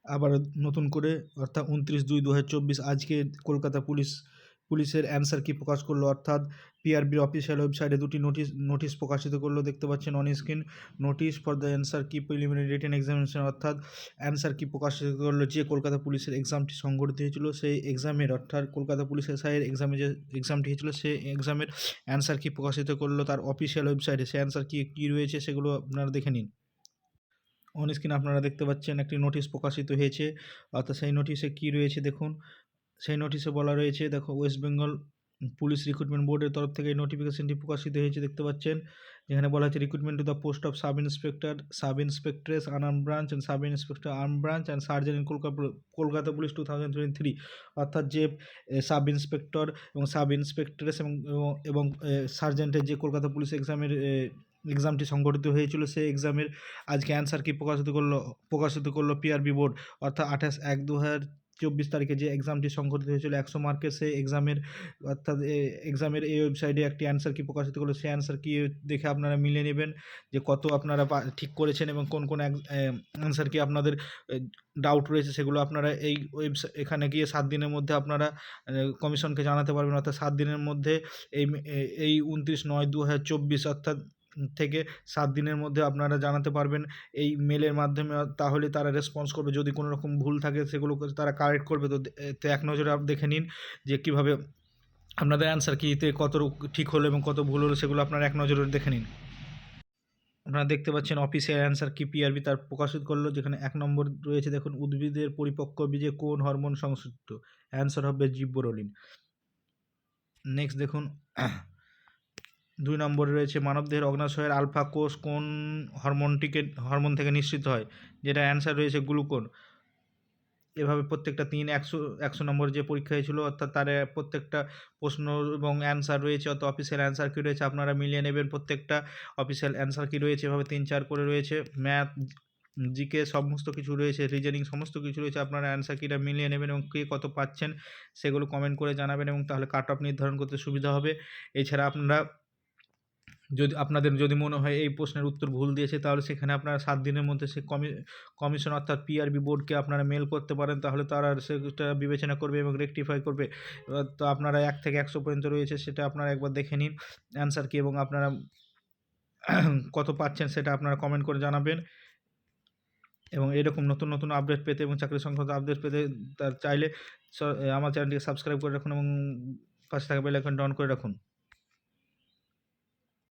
আবার নতুন করে অর্থাৎ 29/2/2024 আজকে কলকাতা পুলিশের অ্যান্সার কি প্রকাশ করলো, অর্থাৎ পিআরবির অফিসিয়াল ওয়েবসাইটে দুটি নোটিশ প্রকাশিত করলো, দেখতে পাচ্ছেন on screen. Notice for the answer কি প্রিলিমিনারি রিটেন এক্সামিনেশন, অর্থাৎ অ্যান্সার কি প্রকাশিত করলো যে কলকাতা পুলিশের এক্সামটি সংগঠিত হয়েছিল সেই এক্সামের, অর্থাৎ কলকাতা পুলিশ এসআইয়ের এক্সামে যে এক্সামটি হয়েছিল সেই এক্সামের অ্যান্সার কি প্রকাশিত করলো তার অফিসিয়াল ওয়েবসাইটে। সেই অ্যান্সার কী রয়েছে সেগুলো আপনারা দেখে নিন। অন স্ক্রিন আপনারা দেখতে পাচ্ছেন একটি নোটিশ প্রকাশিত হয়েছে, অর্থাৎ সেই নোটিশে কী রয়েছে দেখুন। সেই নোটিশে বলা রয়েছে, দেখো ওয়েস্ট বেঙ্গল পুলিশ রিক্রুটমেন্ট বোর্ডের তরফ থেকে এই নোটিফিকেশনটি প্রকাশিত হয়েছে, দেখতে পাচ্ছেন। যেখানে বলা হয়েছে recruitment to the post of sub inspector, sub inspectress unarm branch and sub inspector arm branch and sergeant in Kolkata police 2023, অর্থাৎ যে সাব ইন্সপেক্টর এবং সাব ইন্সপেক্ট্রেস এবং সার্জেন্টের যে কলকাতা পুলিশ এক্সামটি সংগঠিত হয়েছিল সেই এক্সামের আজকে অ্যান্সার কি প্রকাশিত করলো পিআরবি বোর্ড, অর্থাৎ 28/1/2024 তারিখে যে এক্সামটি সংগঠিত হয়েছিল 100 মার্কের সেই এক্সামের, অর্থাৎ এক্সামের এই ওয়েবসাইটে একটি অ্যান্সার কি প্রকাশিত করলো। সেই অ্যান্সার কি দেখে আপনারা মিলিয়ে নেবেন যে কত আপনারা ঠিক করেছেন এবং কোন অ্যান্সার কি আপনাদের ডাউট রয়েছে সেগুলো আপনারা এই এখানে গিয়ে 7 দিনের মধ্যে আপনারা কমিশনকে জানাতে পারবেন, অর্থাৎ 7 দিনের মধ্যে এই 29/9/2024 অর্থাৎ থেকে 7 দিনের মধ্যে আপনারা জানাতে পারবেন এই মেলের মাধ্যমে। তাহলে তারা রেসপন্স করবে, যদি কোনো রকম ভুল থাকে সেগুলো তারা কারেক্ট করবে। তো এক নজরে দেখে নিন যে কীভাবে আপনাদের অ্যান্সার কিতে কত ঠিক হলো এবং কত ভুল হলো সেগুলো আপনারা এক নজরে দেখে নিন। আপনারা দেখতে পাচ্ছেন অফিসিয়াল অ্যান্সার কি পিআরবি তার প্রকাশিত করলো, যেখানে 1 নম্বর রয়েছে দেখুন, উদ্ভিদের পরিপক্ক বীজে কোন হরমোন সংশ্লিষ্ট, অ্যান্সার হবে জিব্বরোলিন। নেক্সট দেখুন 2 নম্বরে রয়েছে মানবদেহের অগ্নাশয়ের আলফা কোষ কোন হরমোন থেকে নিঃসৃত হয়, যেটা অ্যান্সার রয়েছে গ্লুকোন। এভাবে প্রত্যেকটা 100 নম্বর যে পরীক্ষা হয়েছিল, অর্থাৎ তার প্রত্যেকটা প্রশ্ন এবং অ্যান্সার রয়েছে, অর্থাৎ অফিসিয়াল অ্যান্সার কী রয়েছে আপনারা মিলিয়ে নেবেন। প্রত্যেকটা অফিসিয়াল অ্যান্সার কী রয়েছে এভাবে 3-4 করে রয়েছে, ম্যাথ জিকে সমস্ত কিছু রয়েছে, রিজনিং সমস্ত কিছু রয়েছে। আপনারা অ্যান্সার কিটা মিলিয়ে নেবেন এবং কে কত পাচ্ছেন সেগুলো কমেন্ট করে জানাবেন, এবং তাহলে কাট অফ নির্ধারণ করতে সুবিধা হবে। এছাড়া আপনাদের যদি মনে হয় এই প্রশ্নের উত্তর ভুল দিয়েছে, তাহলে সেখানে আপনারা 7 দিনের মধ্যে সে কমিশন অর্থাৎ পিআরবি বোর্ডকে আপনারা মেল করতে পারেন, তাহলে তারা সেটা বিবেচনা করবে এবং রেকটিফাই করবে। তো আপনারা 1 থেকে 100 পর্যন্ত রয়েছে, সেটা আপনারা একবার দেখে নিন অ্যান্সার কি, এবং আপনারা কত পাচ্ছেন সেটা আপনারা কমেন্ট করে জানাবেন। এবং এরকম নতুন নতুন আপডেট পেতে এবং চাকরি সংক্রান্ত আপডেট পেতে চাইলে আমার চ্যানেলটিকে সাবস্ক্রাইব করে রাখুন এবং পাশে থাকা বেল আইকনটা অন করে রাখুন।